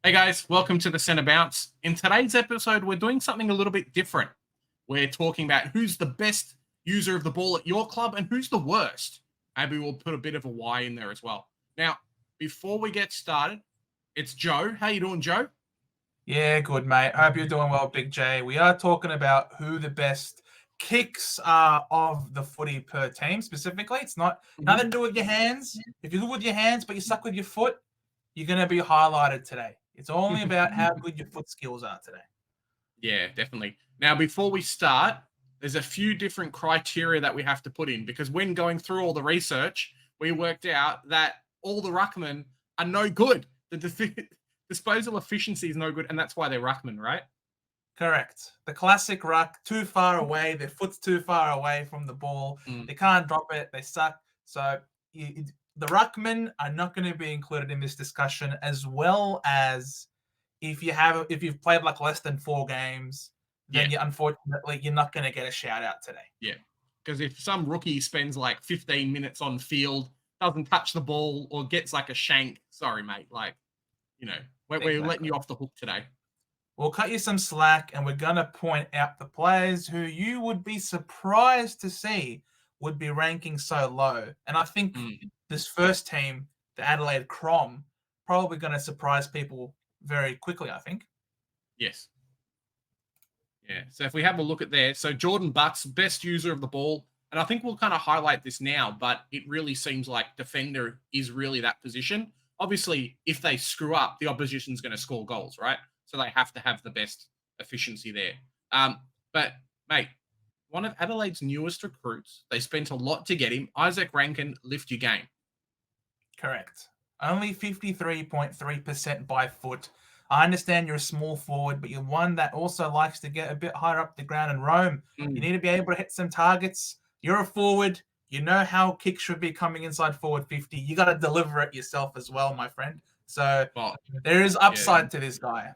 Hey guys, welcome to the Centre Bounce. In today's episode, we're doing something a little bit different. We're talking about who's the best user of the ball at your club and who's the worst. Maybe we'll put a bit of a why in there as well. Now, before we get started, it's Joe. How you doing, Joe? Yeah, good, mate. Hope you're doing well, Big J. We are talking about who the best kicks are of the footy per team specifically. It's not nothing to do with your hands. If you're good with your hands, but you suck with your foot, you're going to be highlighted today. It's only about how good your foot skills are today. Yeah, definitely. Now, before we start, there's a few different criteria that we have to put in because when going through all the research, we worked out that all the ruckmen are no good. The disposal efficiency is no good, and that's why they're ruckmen, right? Correct. The classic ruck, too far away. Their foot's too far away from the ball. They can't drop it. They suck. So the ruckmen are not going to be included in this discussion, as well as if you've played like less than 4 games, then unfortunately you're not going to get a shout out today. Yeah, because if some rookie spends like 15 minutes on field, doesn't touch the ball, or gets like a shank, sorry, mate. Like, we're letting you off the hook today. We'll cut you some slack, and we're going to point out the players who you would be surprised to see would be ranking so low. And I think this first team, the Adelaide Crom, probably going to surprise people very quickly, I think. Yes. Yeah, so if we have a look at there, so Jordan Butts, best user of the ball, and I think we'll kind of highlight this now, but it really seems like defender is really that position. Obviously, if they screw up, the opposition's going to score goals, right? So they have to have the best efficiency there. But, mate, one of Adelaide's newest recruits, they spent a lot to get him. Isaac Rankin, lift your game. Correct. Only 53.3% by foot. I understand you're a small forward, but you're one that also likes to get a bit higher up the ground and roam. You need to be able to hit some targets. You're a forward. You know how kicks should be coming inside forward 50. You got to deliver it yourself as well, my friend. So there is upside to this guy.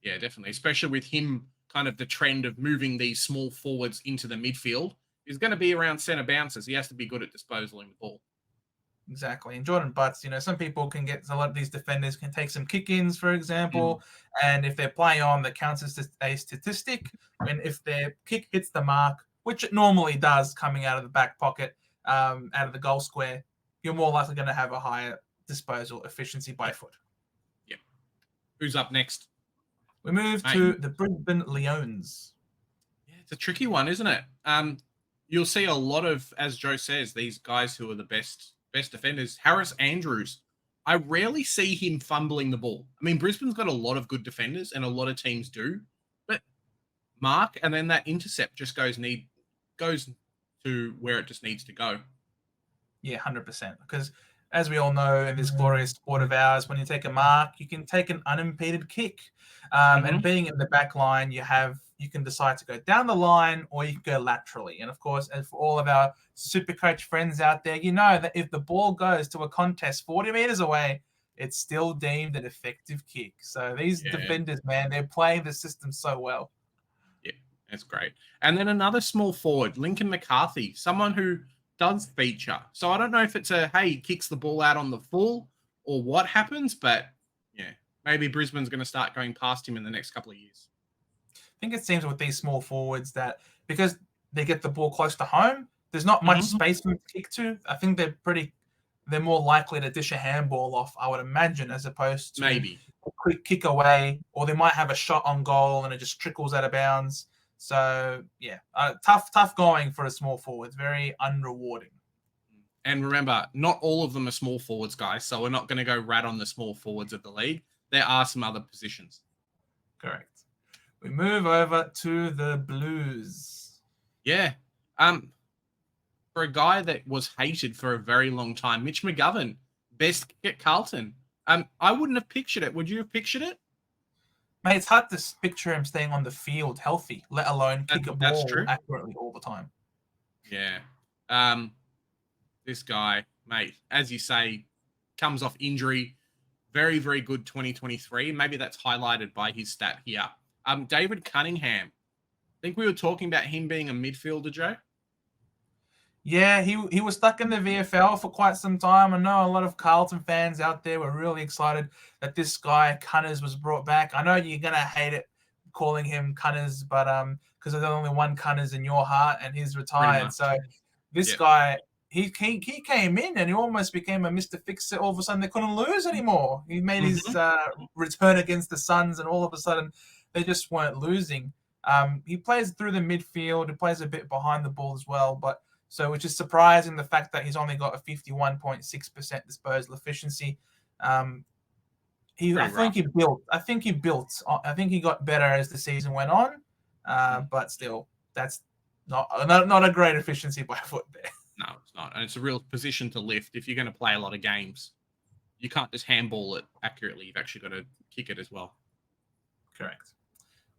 Yeah, definitely. Especially with him kind of the trend of moving these small forwards into the midfield. He's going to be around centre bounces. He has to be good at disposing the ball. Exactly. And Jordan Butts, some people can get a lot of these defenders can take some kick-ins, for example. And if they're playing on, that counts as a statistic. And if their kick hits the mark, which it normally does coming out of the back pocket, out of the goal square, you're more likely going to have a higher disposal efficiency by foot. Yeah. Who's up next? We move to the Brisbane Lions. Yeah, it's a tricky one, isn't it? You'll see a lot of, as Joe says, these guys who are the best defenders. Harris Andrews, I rarely see him fumbling the ball. I mean, Brisbane's got a lot of good defenders, and a lot of teams do. But mark, and then that intercept just goes to where it just needs to go. Yeah, 100%. Because as we all know, in this glorious sport of ours, when you take a mark, you can take an unimpeded kick. And being in the back line, you can decide to go down the line or you can go laterally. And of course, and for all of our super coach friends out there, you know that if the ball goes to a contest 40 meters away, it's still deemed an effective kick. So these defenders, man, they're playing the system so well. Yeah, that's great. And then another small forward, Lincoln McCarthy, someone who does feature. So I don't know if it's he kicks the ball out on the full or what happens, but yeah, maybe Brisbane's going to start going past him in the next couple of years. I think it seems with these small forwards that because they get the ball close to home, there's not much space for them to kick to. I think they're more likely to dish a handball off, I would imagine, as opposed to maybe a quick kick away, or they might have a shot on goal and it just trickles out of bounds. So yeah, tough going for a small forward. Very unrewarding. And remember, not all of them are small forwards, guys. So we're not going to go rat on the small forwards of the league. There are some other positions. Correct. We move over to the Blues. Yeah. For a guy that was hated for a very long time, Mitch McGovern, best kick at Carlton. I wouldn't have pictured it. Would you have pictured it? Mate, it's hard to picture him staying on the field healthy, let alone kick a ball accurately all the time. Yeah. This guy, mate, as you say, comes off injury. Very, very good 2023. Maybe that's highlighted by his stat here. David Cunningham. I think we were talking about him being a midfielder, Joe. Yeah, he was stuck in the VFL for quite some time. I know a lot of Carlton fans out there were really excited that this guy Cunners was brought back. I know you're gonna hate it calling him Cunners, but because there's only one Cunners in your heart, and he's Pretty retired. much. So this Yeah. guy, he came in and he almost became a Mr. Fix-It. All of a sudden, they couldn't lose anymore. He made his return against the Suns, and all of a sudden, they just weren't losing. He plays through the midfield. He plays a bit behind the ball as well, but so, which is surprising, the fact that he's only got a 51.6% disposal efficiency. Pretty rough. I think he got better as the season went on, but still, that's not a great efficiency by foot there. No, it's not. And it's a real position to lift. If you're going to play a lot of games, you can't just handball it accurately. You've actually got to kick it as well. Correct.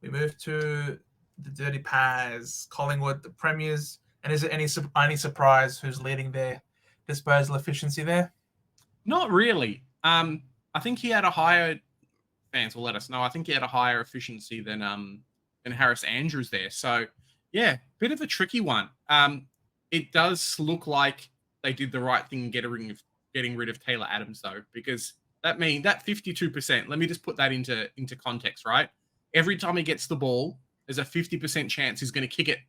We move to the Dirty Paz, Collingwood, the Premiers. And is it any surprise who's leading their disposal efficiency there? Not really. I think he had a higher, fans will let us know, I think he had a higher efficiency than Harris Andrews there. So, yeah, bit of a tricky one. It does look like they did the right thing getting rid of Taylor Adams, though, because that 52%, let me just put that into context, right? Every time he gets the ball, there's a 50% chance he's going to kick it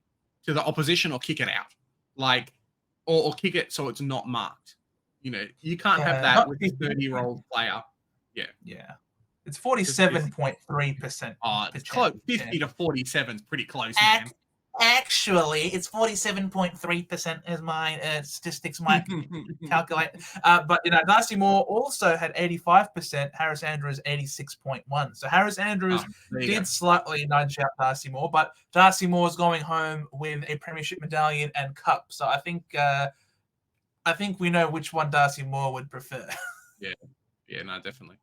to the opposition or kick it out, like, or kick it so it's not marked. You know, you can't have that with a 30-year-old player. Yeah. It's 47.3%. Oh, it's close. 50 to 47 is pretty close, man. Actually, it's 47.3% as my statistics might calculate. But, Darcy Moore also had 85%, Harris Andrews 86.1%. So Harris Andrews did slightly nudge out Darcy Moore, but Darcy Moore's going home with a premiership medallion and cup. So I think we know which one Darcy Moore would prefer. Yeah, no, definitely.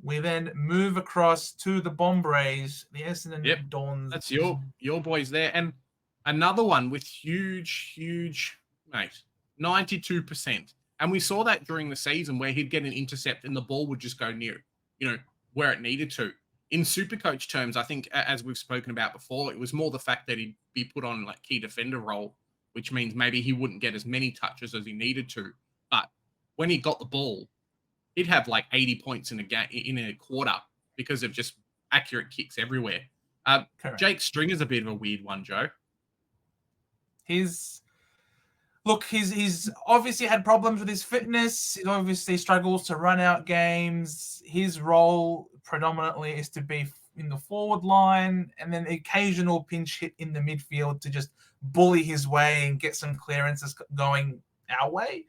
We then move across to the Bombrays, the Essendon Dons. That's your boys there. And another one with huge, mate, 92%. And we saw that during the season where he'd get an intercept and the ball would just go near, where it needed to. In Supercoach terms, I think, as we've spoken about before, it was more the fact that he'd be put on like key defender role, which means maybe he wouldn't get as many touches as he needed to. But when he got the ball, he'd have like 80 points in a quarter because of just accurate kicks everywhere. Jake Stringer's a bit of a weird one, Joe. He's obviously had problems with his fitness. He obviously struggles to run out games. His role predominantly is to be in the forward line and then the occasional pinch hit in the midfield to just bully his way and get some clearances going our way.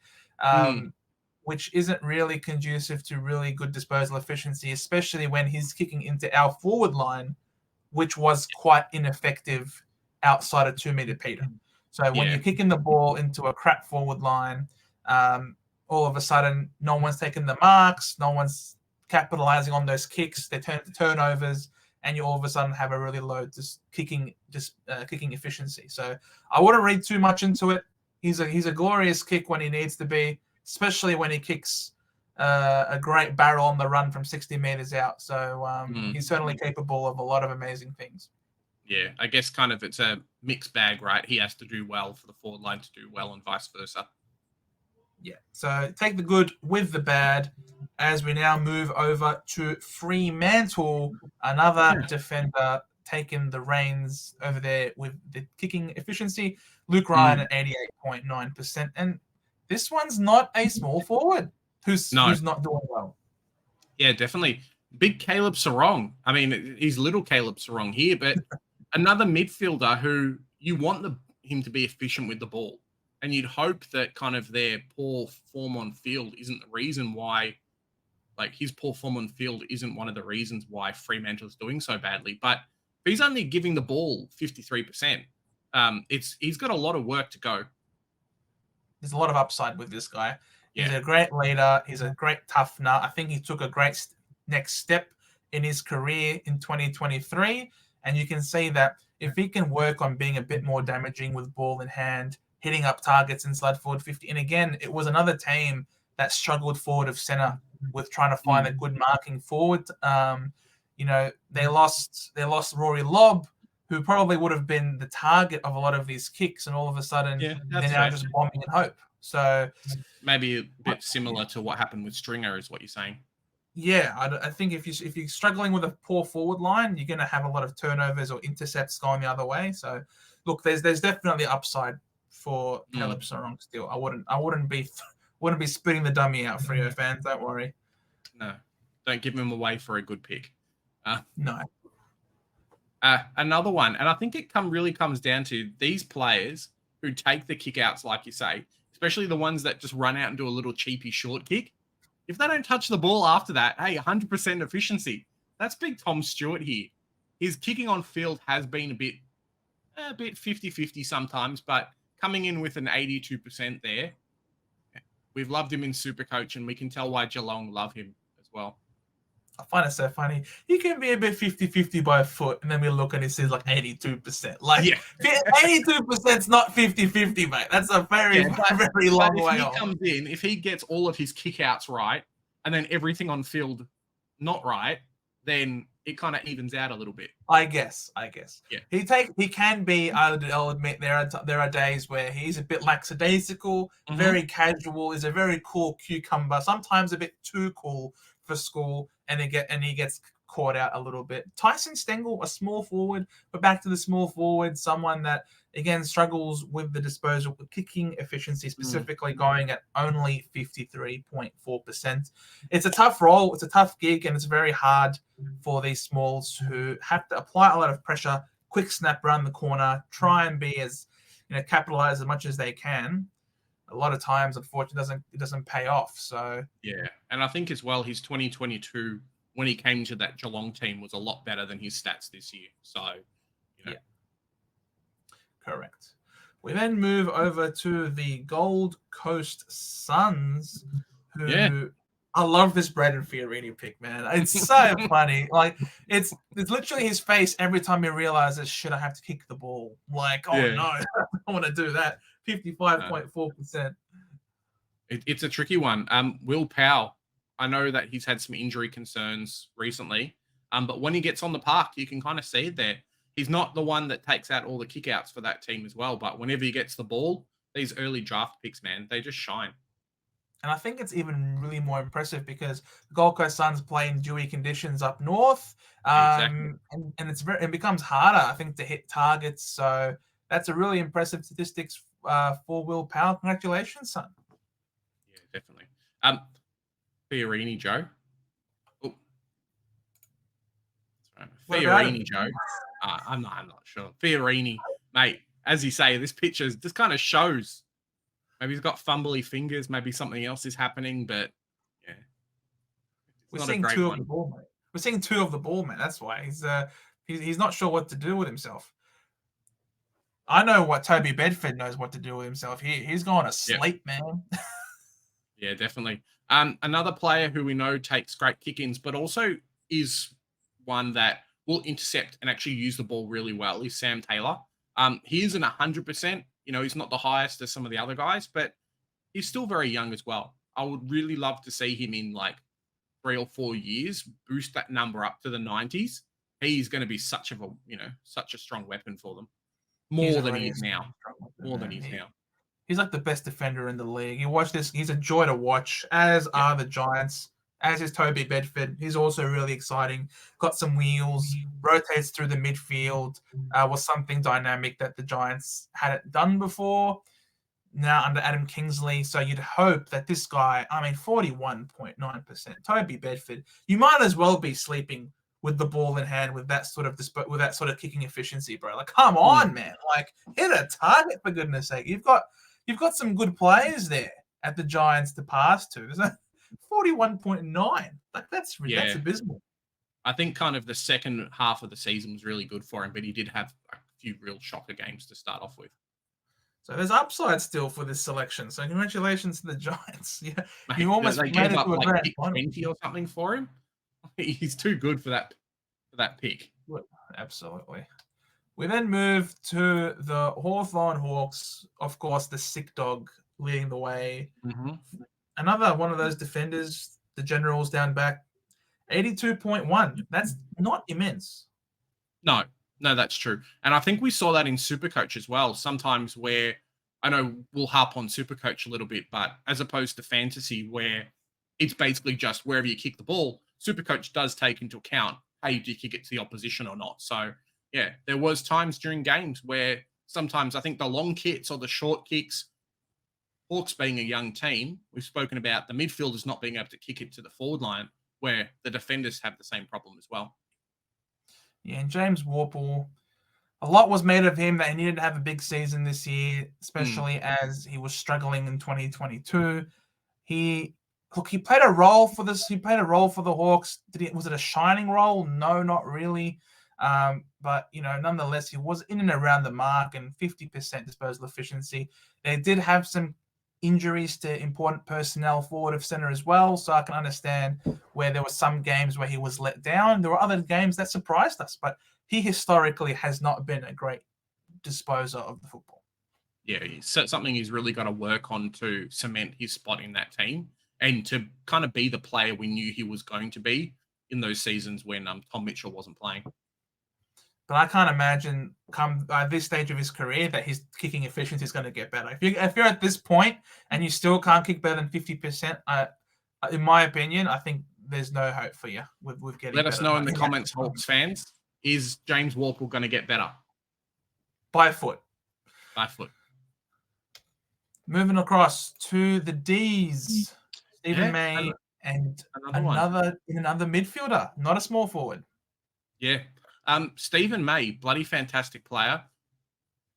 Which isn't really conducive to really good disposal efficiency, especially when he's kicking into our forward line, which was quite ineffective outside of 2-meter Peter. So when you're kicking the ball into a crap forward line, all of a sudden, no one's taking the marks, no one's capitalizing on those kicks, they turn to turnovers, and you all of a sudden have a really low kicking efficiency. So I wouldn't read too much into it. He's a glorious kick when he needs to be, especially when he kicks a great barrel on the run from 60 meters out. So he's certainly capable of a lot of amazing things. Yeah, I guess kind of it's a mixed bag, right? He has to do well for the forward line to do well and vice versa. Yeah, so take the good with the bad as we now move over to Fremantle, another defender taking the reins over there with the kicking efficiency. Luke Ryan at 88.9%. And this one's not a small forward who's not doing well. Yeah, definitely. Big Caleb Sarong. I mean, he's little Caleb Sarong here, but another midfielder who you want him to be efficient with the ball. And you'd hope that kind of their poor form on field isn't the reason why, like his poor form on field isn't one of the reasons why Fremantle's doing so badly. But if he's only giving the ball 53%, he's got a lot of work to go. There's a lot of upside with this guy. He's a great leader. He's a great tough nut. I think he took a great next step in his career in 2023. And you can see that if he can work on being a bit more damaging with ball in hand, hitting up targets inside forward 50. And again, it was another team that struggled forward of center with trying to find a good marking forward. They lost Rory Lobb, who probably would have been the target of a lot of these kicks, and all of a sudden Yeah, they're that's now fair. just bombing in hope. So Maybe a bit similar to what happened with Stringer, is what you're saying. yeah, I think if you're struggling with a poor forward line, you're going to have a lot of turnovers or intercepts going the other way. So look, there's definitely upside for Caleb Sarong still. I wouldn't be spitting the dummy out, Freo fans. Don't worry. No, don't give him away for a good pick. No. Another one, and I think it really comes down to these players who take the kickouts, like you say, especially the ones that just run out and do a little cheapy short kick. If they don't touch the ball after that, hey, 100% efficiency. That's big Tom Stewart here. His kicking on field has been a bit 50-50 sometimes, but coming in with an 82% there, we've loved him in Supercoach, and we can tell why Geelong love him as well. I find it so funny. He can be a bit 50-50 by foot, and then we look and it says like 82%. Like, 82% is not 50-50, mate. That's a very long way off. If he gets all of his kickouts right, and then everything on field not right, then it kind of evens out a little bit. I guess. Yeah. He can be, I'll admit, there are days where he's a bit lackadaisical, very casual, is a very cool cucumber, sometimes a bit too cool for school, and he gets caught out a little bit. Tyson Stengel, a small forward, but back to the small forward, someone that again struggles with the disposal, kicking efficiency, specifically going at only 53.4%. It's a tough role, it's a tough gig, and it's very hard for these smalls who have to apply a lot of pressure, quick snap around the corner, try and be as capitalize as much as they can. A lot of times, unfortunately, it doesn't pay off. So yeah, and I think as well, his 2022 when he came to that Geelong team was a lot better than his stats this year. So, yeah, correct. We then move over to the Gold Coast Suns, who I love this Braden Fiorini pick, man. It's so funny. Like it's literally his face every time he realizes, should I have to kick the ball? Like, oh no, I don't want to do that. 55.4%. It's a tricky one. Will Powell, I know that he's had some injury concerns recently, but when he gets on the park, you can kind of see it there. He's not the one that takes out all the kickouts for that team as well, but whenever he gets the ball, these early draft picks, man, they just shine. And I think it's even really more impressive because the Gold Coast Suns play in dewy conditions up north, and it becomes harder, I think, to hit targets. So that's a really impressive statistics for Will Powell. Congratulations, son. Yeah, definitely. Fiorini, Joe. Oh, Fiorini, Joe. I'm not sure. Fiorini, mate. As you say, this picture just kind of shows. Maybe he's got fumbly fingers. Maybe something else is happening. But yeah, we're seeing two of the ball, mate. We're seeing two of the ball, man. That's why he's not sure what to do with himself. I know what Toby Bedford knows what to do with himself. He's going to sleep, man. Yeah, definitely. Another player who we know takes great kick-ins, but also is one that will intercept and actually use the ball really well is Sam Taylor. He isn't 100%. He's not the highest as some of the other guys, but he's still very young as well. I would really love to see him in like 3 or 4 years boost that number up to the 90s. He's going to be such a strong weapon for them. More than he is now. He's like the best defender in the league. You watch this, he's a joy to watch, as are the Giants, as is Toby Bedford. He's also really exciting. Got some wheels, rotates through the midfield, was something dynamic that the Giants hadn't done before, now under Adam Kingsley. So you'd hope that this guy, 41.9%, Toby Bedford, you might as well be sleeping with the ball in hand with that sort of kicking efficiency, bro. Like, come on, man. Like, hit a target, for goodness sake. You've got some good players there at the Giants to pass to. There's a 41.9. Like, that's abysmal. I think kind of the second half of the season was really good for him, but he did have a few real shocker games to start off with. So there's upside still for this selection. So congratulations to the Giants. Yeah, Mate, you almost made it to a grand final. 20 or something for him. He's too good for that pick. Absolutely. We then move to the Hawthorn Hawks. Of course, the sick dog leading the way. Another one of those defenders, the Generals down back, 82.1. That's not immense. No, No, that's true. And I think we saw that in Supercoach as well. Sometimes where I know we'll harp on Supercoach a little bit, but as opposed to fantasy, where it's basically just wherever you kick the ball, Supercoach does take into account, hey, do you kick it to the opposition or not? So yeah, there was times during games where sometimes I think the long kicks or the short kicks, Hawks being a young team, we've spoken about the midfielders not being able to kick it to the forward line, where the defenders have the same problem as well. Yeah, and James Warple, a lot was made of him that he needed to have a big season this year, especially as he was struggling in 2022. He played a role for this. He played a role for the Hawks. Was it a shining role? No, not really. But nonetheless, he was in and around the mark and 50% disposal efficiency. They did have some injuries to important personnel forward of center as well, so I can understand where there were some games where he was let down. There were other games that surprised us, but he historically has not been a great disposer of the football. Yeah, it's something he's really got to work on to cement his spot in that team and to kind of be the player we knew he was going to be in those seasons when Tom Mitchell wasn't playing. But I can't imagine come by this stage of his career that his kicking efficiency is going to get better. If you're at this point and you still can't kick better than 50%, in my opinion, I think there's no hope for you with getting Let us better. know in the comments, Hawks fans, is James Warple going to get better? By foot. By foot. Moving across to the D's. Stephen May and another midfielder, not a small forward. Yeah. Stephen May, bloody fantastic player.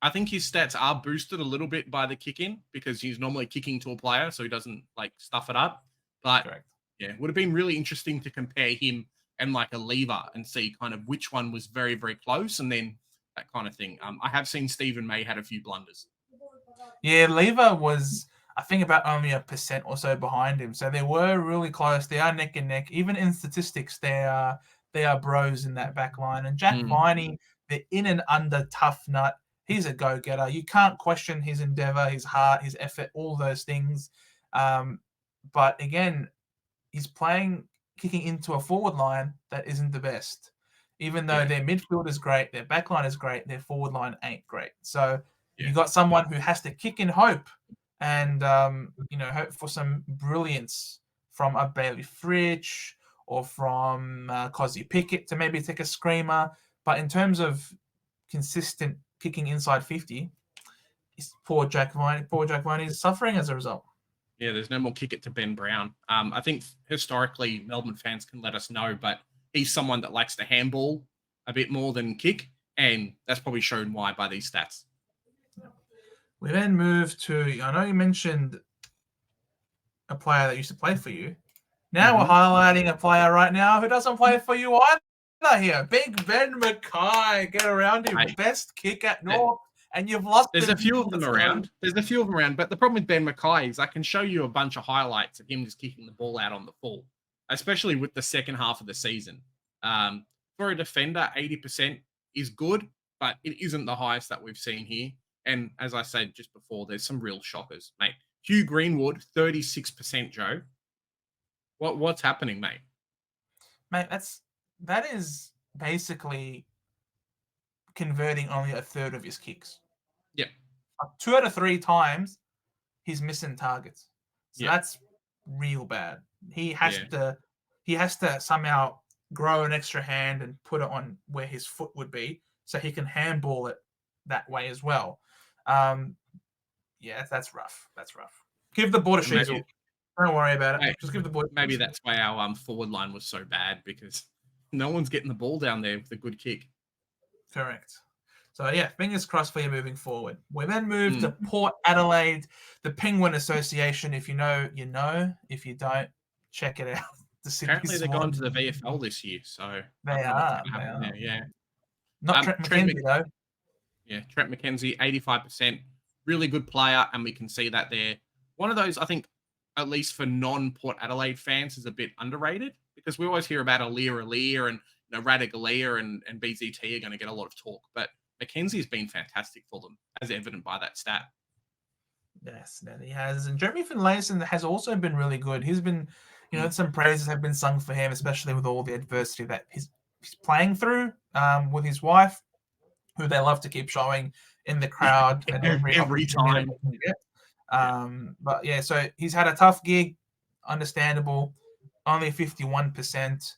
I think his stats are boosted a little bit by the kick in because he's normally kicking to a player, so he doesn't like stuff it up. But Correct. Yeah, it would have been really interesting to compare him and like a Lever and see kind of which one was very, very close and then that kind of thing. I have seen Stephen May had a few blunders. Yeah, Lever was, I think, about only 1% or so behind him. So they were really close. They are neck and neck. Even in statistics, they are bros in that back line. And Jack Viney, the in and under tough nut. He's a go-getter. You can't question his endeavor, his heart, his effort, all those things. But again, he's kicking into a forward line that isn't the best. Even though their midfield is great, their back line is great, their forward line ain't great. So you got someone who has to kick in hope and hope for some brilliance from a Bailey Fritsch or from Cozzy Pickett to maybe take a screamer. But in terms of consistent kicking inside 50, poor Jack Viney is suffering as a result. Yeah, there's no more kick it to Ben Brown. I think historically Melbourne fans can let us know, but he's someone that likes to handball a bit more than kick, and that's probably shown why by these stats. We then move to, I know you mentioned a player that used to play for you. Now we're highlighting a player right now who doesn't play for you either here. Big Ben Mackay. Get around him. Best kick at North. And you've lost. There's a few of them around. But the problem with Ben Mackay is I can show you a bunch of highlights of him just kicking the ball out on the full, especially with the second half of the season. For a defender, 80% is good, but it isn't the highest that we've seen here. And as I said just before, there's some real shockers, mate. Hugh Greenwood, 36%, Joe. What's happening, mate? Mate, that is basically converting only a third of his kicks. Yep. 2 out of 3 times he's missing targets. So that's real bad. He has to somehow grow an extra hand and put it on where his foot would be so he can handball it that way as well. That's rough. Give the ball to Sheasel. Don't worry about it. Just give the ball. Maybe that's why our forward line was so bad because no one's getting the ball down there with a good kick. Correct. So, fingers crossed for you moving forward. We then move to Port Adelaide, the Penguin Association. If you know, you know. If you don't, check it out. Apparently, they're going to the VFL this year, so they are. Not Trent McKenzie, though. Yeah, Trent McKenzie, 85%. Really good player, and we can see that they're one of those, I think, at least for non-Port Adelaide fans, is a bit underrated because we always hear about Alir and Radigalia and BZT are going to get a lot of talk, but McKenzie's been fantastic for them, as evident by that stat. Yes, that he has. And Jeremy Finlayson has also been really good. He's been, some praises have been sung for him, especially with all the adversity that he's playing through with his wife. who they love to keep showing in the crowd at every opportunity time. that they can get. But yeah, so he's had a tough gig, understandable, only 51%.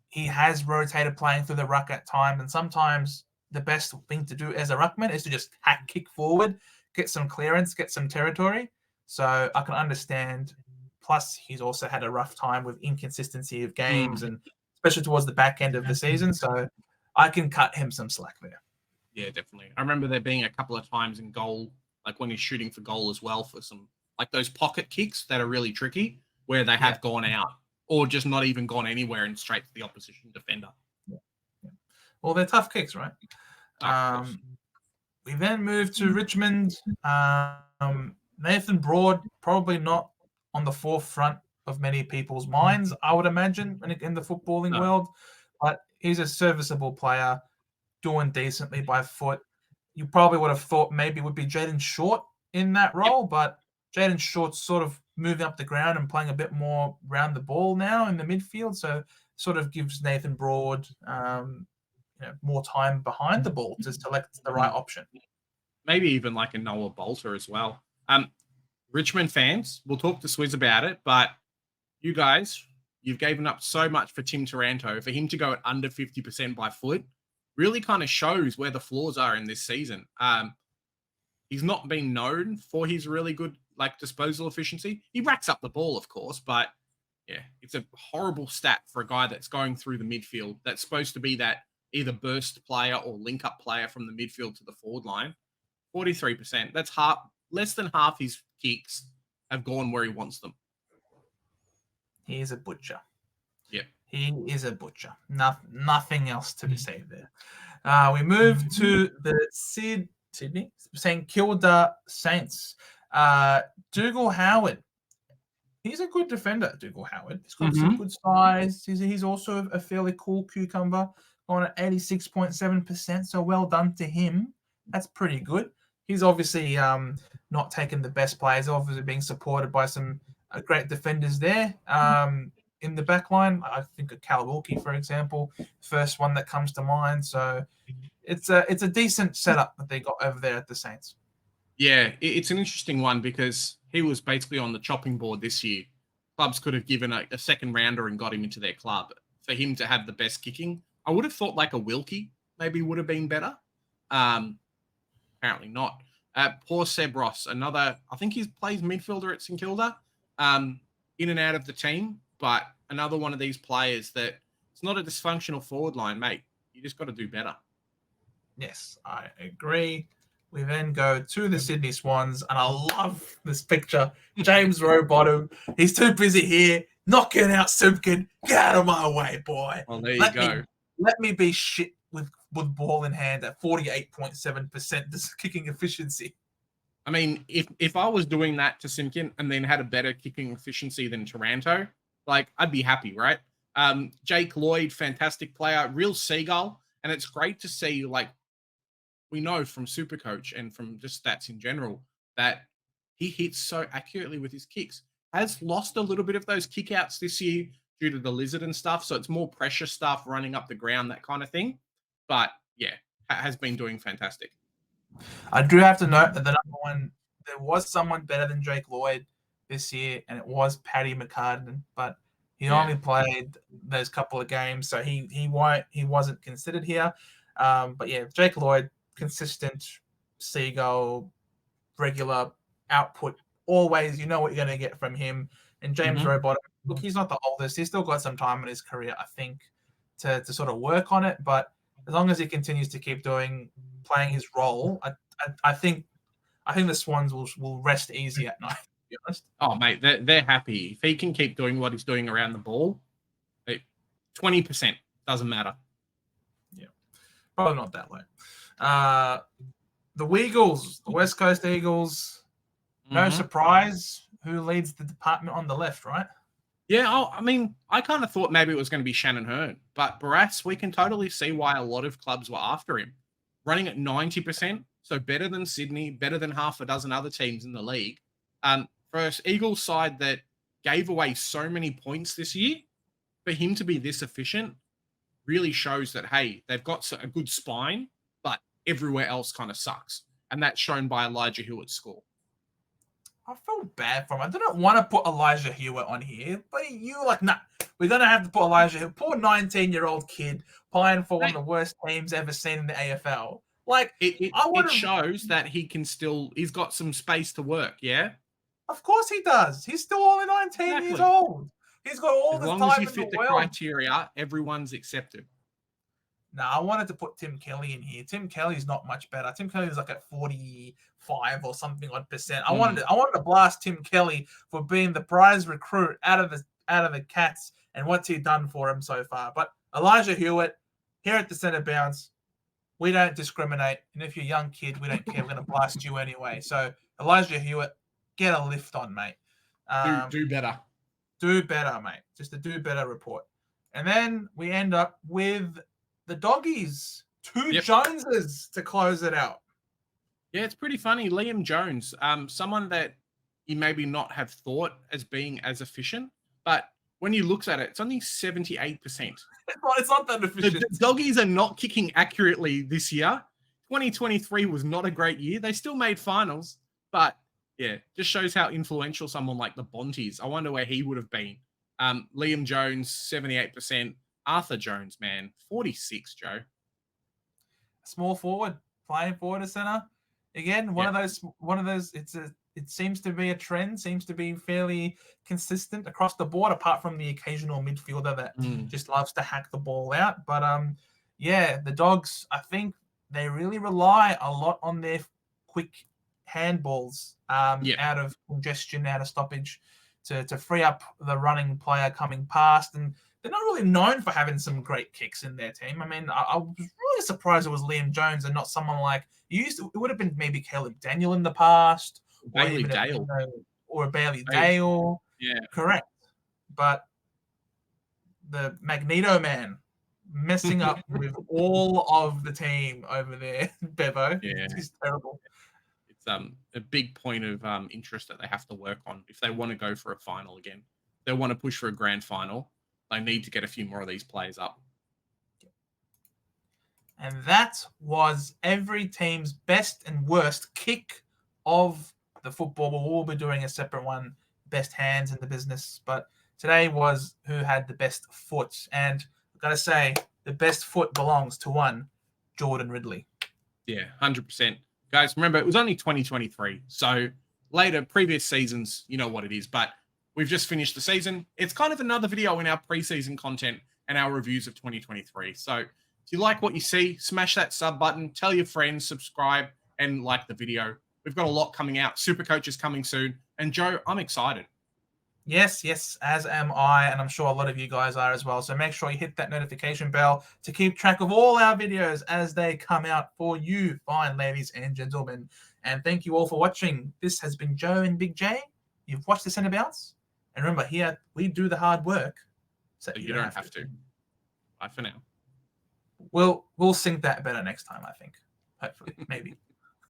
He has rotated playing through the ruck at times, and sometimes the best thing to do as a ruckman is to just kick forward, get some clearance, get some territory. So I can understand. Plus, he's also had a rough time with inconsistency of games, and especially towards the back end of the season. So I can cut him some slack there. Yeah, definitely. I remember there being a couple of times in goal, like when he's shooting for goal as well, for some like those pocket kicks that are really tricky, where they have gone out or just not even gone anywhere and straight to the opposition defender. Well, they're tough kicks, right? We then move to Richmond. Nathan Broad, probably not on the forefront of many people's minds, I would imagine, in the footballing world, but he's a serviceable player, doing decently by foot. You probably would have thought maybe it would be Jaden Short in that role, but Jaden Short's sort of moving up the ground and playing a bit more round the ball now in the midfield, so sort of gives Nathan Broad more time behind the ball to select the right option. Maybe even like a Noah Bolter as well. Richmond fans, we'll talk to Swizz about it, but you guys, you've given up so much for Tim Taranto. For him to go at under 50% by foot really kind of shows where the flaws are in this season. He's not been known for his really good disposal efficiency. He racks up the ball, of course, but yeah, it's a horrible stat for a guy that's going through the midfield that's supposed to be that either burst player or link-up player from the midfield to the forward line. 43%. That's less than half his kicks have gone where he wants them. He is a butcher. Yeah. He is a butcher. Nothing else to be said there. We move to the Sydney St Kilda Saints. Dougal Howard. He's a good defender, Dougal Howard. He's got some good size. He's also a fairly cool cucumber, on at 86.7%. So well done to him. That's pretty good. He's obviously not taking the best players, obviously being supported by some great defenders there. In the back line, I think of Cal Wilkie, for example, first one that comes to mind. So it's a decent setup that they got over there at the Saints. Yeah, it's an interesting one because he was basically on the chopping board this year. Clubs could have given a second rounder and got him into their club. For him to have the best kicking, I would have thought like a Wilkie maybe would have been better. Apparently not. Poor Seb Ross, another, I think he plays midfielder at St Kilda, in and out of the team, but another one of these players that it's not a dysfunctional forward line, mate. You just got to do better. Yes, I agree. We then go to the Sydney Swans, and I love this picture. James Rowbottom, he's too busy here, knocking out Simpkin. Get out of my way, boy. Well, there you go. Let me be shit with ball in hand at 48.7% this kicking efficiency. I mean, if I was doing that to Simpkin and then had a better kicking efficiency than Taranto, I'd be happy, right? Jake Lloyd, fantastic player, real seagull, and it's great to see, we know from Supercoach and from just stats in general that he hits so accurately with his kicks. Has lost a little bit of those kickouts this year due to the lizard and stuff, so it's more pressure stuff, running up the ground, that kind of thing. But yeah, has been doing fantastic. I do have to note that the number one, there was someone better than Jake Lloyd this year, and it was Paddy McCartan, but he only played those couple of games, so he wasn't considered here. But yeah, Jake Lloyd, consistent seagull, regular output, always. You know what you're going to get from him. And James Rowbottom, look, he's not the oldest. He's still got some time in his career, I think, to sort of work on it. But as long as he continues to keep playing his role, I think the Swans will rest easy at night, to be honest. Oh, mate, they're happy. If he can keep doing what he's doing around the ball, 20% doesn't matter. Yeah, probably not that low. The Weagles, the West Coast Eagles, no surprise who leads the department on the left, right? Yeah, I mean, I kind of thought maybe it was going to be Shannon Hearn, but Barras, we can totally see why a lot of clubs were after him. Running at 90%, so better than Sydney, better than half a dozen other teams in the league. For an Eagles side that gave away so many points this year, for him to be this efficient really shows that, hey, they've got a good spine, but everywhere else kind of sucks. And that's shown by Elijah Hewitt's score. I feel bad for him. I didn't want to put Elijah Hewitt on here, but you like, nah, we're going to have to put Elijah Hewitt. Poor 19-year-old kid playing for one of the worst teams ever seen in the AFL. Like, it shows that he's got some space to work, yeah? Of course he does. He's still only 19 years old. He's got all the time in the world. As long as you fit the criteria, everyone's accepted. No, I wanted to put Tim Kelly in here. Tim Kelly's not much better. Tim Kelly's like at 45 or something odd percent. I wanted to blast Tim Kelly for being the prize recruit out of the Cats and what's he done for him so far. But Elijah Hewitt, here at the centre bounce, we don't discriminate. And if you're a young kid, we don't care. We're going to blast you anyway. So Elijah Hewitt, get a lift on, mate. Do better. Do better, mate. Just a do better report. And then we end up with the Doggies. Two Joneses to close it out. Yeah, it's pretty funny. Liam Jones, someone that you maybe not have thought as being as efficient, but when you look at it, it's only 78%. It's not that efficient. The Doggies are not kicking accurately this year. 2023 was not a great year. They still made finals, but yeah, just shows how influential someone like the Bonties. I wonder where he would have been. Liam Jones, 78%. Arthur Jones, man, 46, Joe. Small forward, playing forward to center. Again, one of those. It seems to be a trend. Seems to be fairly consistent across the board, apart from the occasional midfielder that just loves to hack the ball out. But the Dogs. I think they really rely a lot on their quick handballs out of congestion, out of stoppage, to free up the running player coming past. And they're not really known for having some great kicks in their team. I mean, I was really surprised it was Liam Jones and not someone like it would have been maybe Caleb Daniel in the past, Bailey Dale, or Bailey Dale. Yeah, correct. But the Magneto Man messing up with all of the team over there, Bevo. Yeah, it's terrible. It's a big point of interest that they have to work on if they want to go for a final again. If they want to push for a grand final, they need to get a few more of these players up. And that was every team's best and worst kick of the football. We'll be doing a separate one, best hands in the business. But today was who had the best foot. And I've got to say, the best foot belongs to one, Jordan Ridley. Yeah, 100%. Guys, remember, it was only 2023. So later, previous seasons, you know what it is. But we've just finished the season. It's kind of another video in our preseason content and our reviews of 2023. So if you like what you see, smash that sub button, tell your friends, subscribe, and like the video. We've got a lot coming out. Supercoach is coming soon. And Joe, I'm excited. Yes, as am I, and I'm sure a lot of you guys are as well. So make sure you hit that notification bell to keep track of all our videos as they come out for you, fine ladies and gentlemen. And thank you all for watching. This has been Joe and Big J. You've watched the Centre Bounce. And remember, here we do the hard work. So you don't have to. Bye for now. We'll sync that better next time, I think. Hopefully, maybe.